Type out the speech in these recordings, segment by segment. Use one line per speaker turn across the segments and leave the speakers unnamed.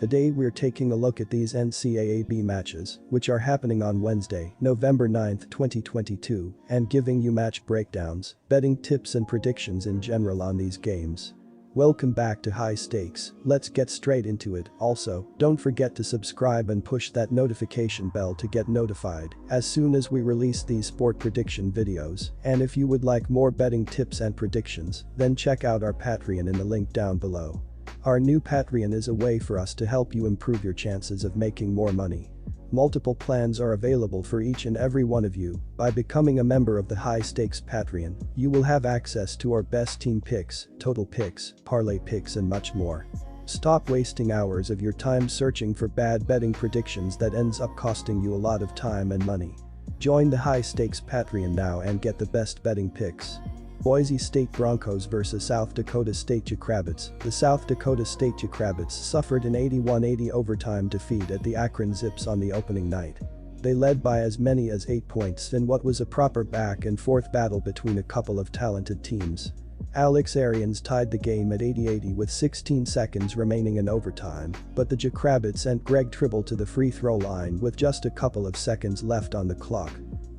Today we're taking a look at these NCAAB matches, which are happening on Wednesday, November 9, 2022, and giving you match breakdowns, betting tips and predictions in general on these games. Welcome back to High Stakes, let's get straight into it. Also, don't forget to subscribe and push that notification bell to get notified as soon as we release these sport prediction videos, and if you would like more betting tips and predictions, then check out our Patreon in the link down below. Our new Patreon is a way for us to help you improve your chances of making more money. Multiple plans are available for each and every one of you. By becoming a member of the High Stakes Patreon, you will have access to our best team picks, total picks, parlay picks and much more. Stop wasting hours of your time searching for bad betting predictions that ends up costing you a lot of time and money. Join the High Stakes Patreon now and get the best betting picks. Boise State Broncos vs South Dakota State Jackrabbits. The South Dakota State Jackrabbits suffered an 81-80 overtime defeat at the Akron Zips on the opening night. They led by as many as 8 points in what was a proper back and forth battle between a couple of talented teams. Alex Arians tied the game at 80-80 with 16 seconds remaining in overtime, but the Jackrabbits sent Greg Tribble to the free throw line with just a couple of seconds left on the clock.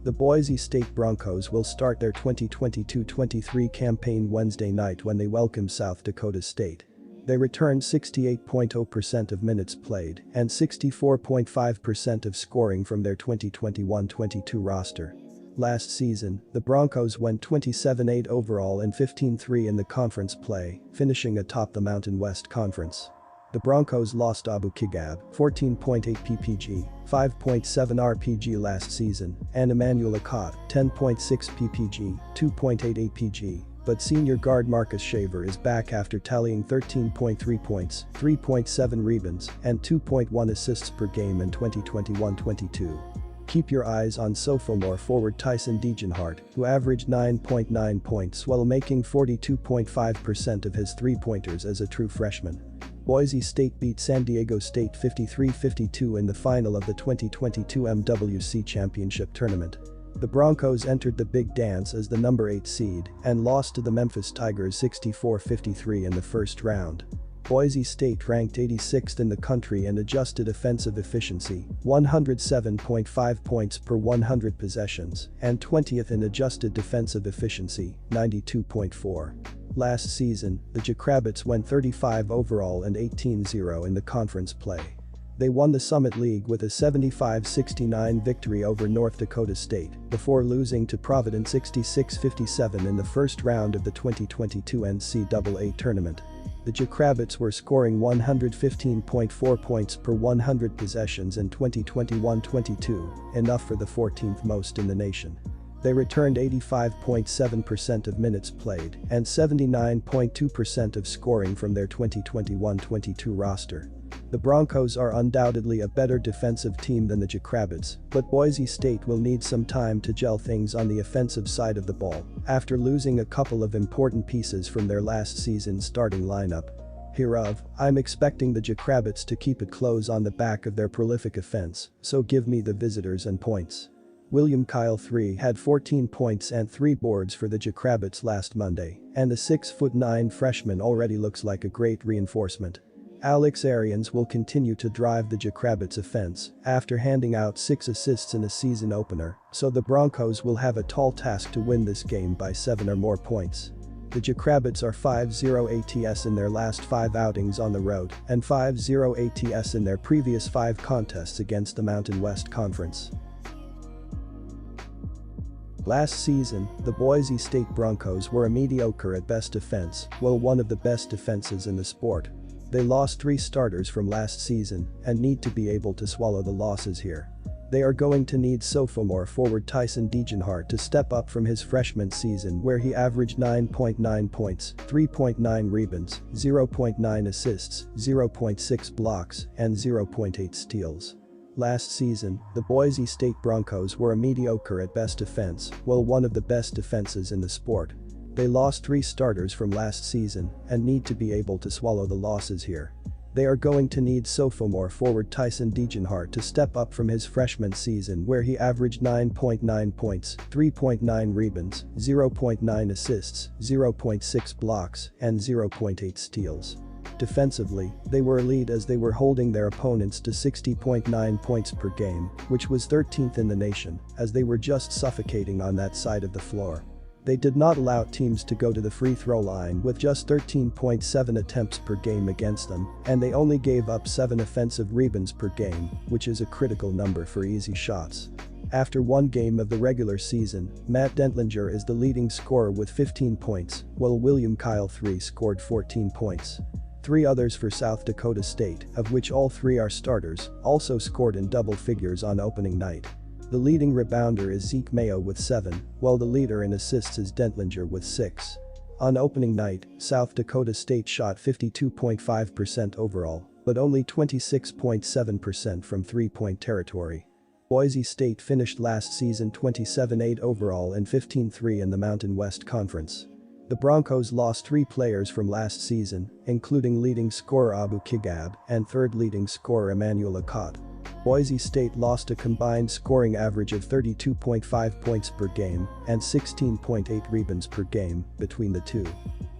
The Boise State Broncos will start their 2022-23 campaign Wednesday night when they welcome South Dakota State. They returned 68.0% of minutes played and 64.5% of scoring from their 2021-22 roster. Last season, the Broncos went 27-8 overall and 15-3 in the conference play, finishing atop the Mountain West Conference. The Broncos lost Abu Kigab, 14.8 ppg, 5.7 rpg last season, and Emmanuel Akot, 10.6 ppg, 2.8 apg, but senior guard Marcus Shaver is back after tallying 13.3 points, 3.7 rebounds, and 2.1 assists per game in 2021-22. Keep your eyes on sophomore forward Tyson Degenhart, who averaged 9.9 points while making 42.5% of his three-pointers as a true freshman. Boise State beat San Diego State 53-52 in the final of the 2022 MWC Championship Tournament. The Broncos entered the big dance as the number 8 seed and lost to the Memphis Tigers 64-53 in the first round. Boise State ranked 86th in the country in adjusted offensive efficiency, 107.5 points per 100 possessions, and 20th in adjusted defensive efficiency, 92.4. Last season, the Jackrabbits went 35 overall and 18-0 in the conference play. They won the Summit League with a 75-69 victory over North Dakota State before losing to Providence 66-57 in the first round of the 2022 NCAA tournament. The Jackrabbits were scoring 115.4 points per 100 possessions in 2021-22, enough for the 14th most in the nation. They returned 85.7% of minutes played and 79.2% of scoring from their 2021-22 roster. The Broncos are undoubtedly a better defensive team than the Jackrabbits, but Boise State will need some time to gel things on the offensive side of the ball after losing a couple of important pieces from their last season's starting lineup. Hereof, I'm expecting the Jackrabbits to keep it close on the back of their prolific offense, so give me the visitors and points. William Kyle III had 14 points and 3 boards for the Jackrabbits last Monday, and the 6'9" freshman already looks like a great reinforcement. Alex Arians will continue to drive the Jackrabbits' offense after handing out 6 assists in a season opener, so the Broncos will have a tall task to win this game by 7 or more points. The Jackrabbits are 5-0 ATS in their last 5 outings on the road and 5-0 ATS in their previous 5 contests against the Mountain West Conference. Last season, the Boise State Broncos were a mediocre at best defense, while one of the best defenses in the sport. They lost 3 starters from last season and need to be able to swallow the losses here. They are going to need sophomore forward Tyson Degenhart to step up from his freshman season where he averaged 9.9 points, 3.9 rebounds, 0.9 assists, 0.6 blocks, and 0.8 steals. Last season, the Boise State Broncos were a mediocre at best defense, while one of the best defenses in the sport. They lost 3 starters from last season and need to be able to swallow the losses here. They are going to need sophomore forward Tyson Degenhart to step up from his freshman season where he averaged 9.9 points, 3.9 rebounds, 0.9 assists, 0.6 blocks, and 0.8 steals. Defensively, they were elite as they were holding their opponents to 60.9 points per game, which was 13th in the nation, as they were just suffocating on that side of the floor. They did not allow teams to go to the free throw line with just 13.7 attempts per game against them, and they only gave up 7 offensive rebounds per game, which is a critical number for easy shots. After one game of the regular season, Matt Dentlinger is the leading scorer with 15 points, while William Kyle III scored 14 points. 3 others for South Dakota State, of which all 3 are starters, also scored in double figures on opening night. The leading rebounder is Zeke Mayo with 7, while the leader in assists is Dentlinger with 6. On opening night, South Dakota State shot 52.5% overall, but only 26.7% from three-point territory. Boise State finished last season 27-8 overall and 15-3 in the Mountain West Conference. The Broncos lost 3 players from last season, including leading scorer Abu Kigab and third leading scorer Emmanuel Akot. Boise State lost a combined scoring average of 32.5 points per game and 16.8 rebounds per game between the two.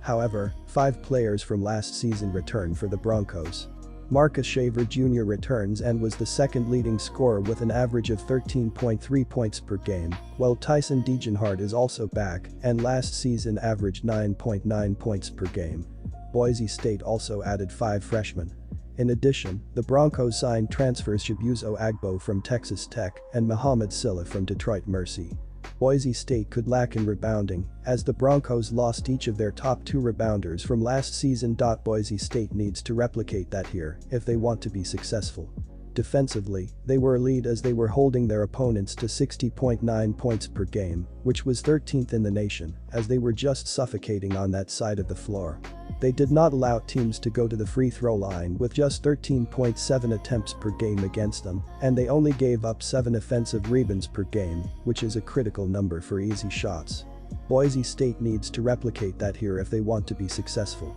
However, 5 players from last season returned for the Broncos. Marcus Shaver Jr. returns and was the second leading scorer with an average of 13.3 points per game, while Tyson Degenhardt is also back and last season averaged 9.9 points per game. Boise State also added 5 freshmen. In addition, the Broncos signed transfers Chibuzo Agbo from Texas Tech and Muhammad Silla from Detroit Mercy. Boise State could lack in rebounding, as the Broncos lost each of their top 2 rebounders from last season. Boise State needs to replicate that here if they want to be successful. Defensively, they were elite as they were holding their opponents to 60.9 points per game, which was 13th in the nation, as they were just suffocating on that side of the floor. They did not allow teams to go to the free throw line with just 13.7 attempts per game against them, and they only gave up 7 offensive rebounds per game, which is a critical number for easy shots. Boise State needs to replicate that here if they want to be successful.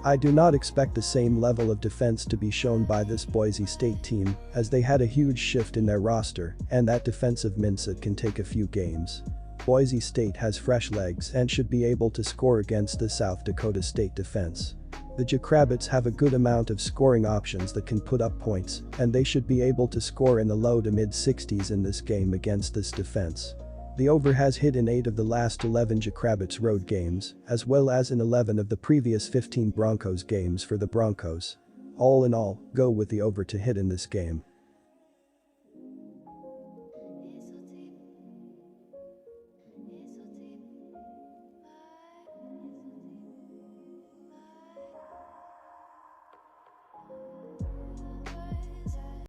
I do not expect the same level of defense to be shown by this Boise State team, as they had a huge shift in their roster, and that defensive mindset can take a few games. Boise State has fresh legs and should be able to score against the South Dakota State defense. The Jackrabbits have a good amount of scoring options that can put up points, and they should be able to score in the low to mid-60s in this game against this defense. The over has hit in 8 of the last 11 Jackrabbits road games, as well as in 11 of the previous 15 Broncos games for the Broncos. All in all, go with the over to hit in this game.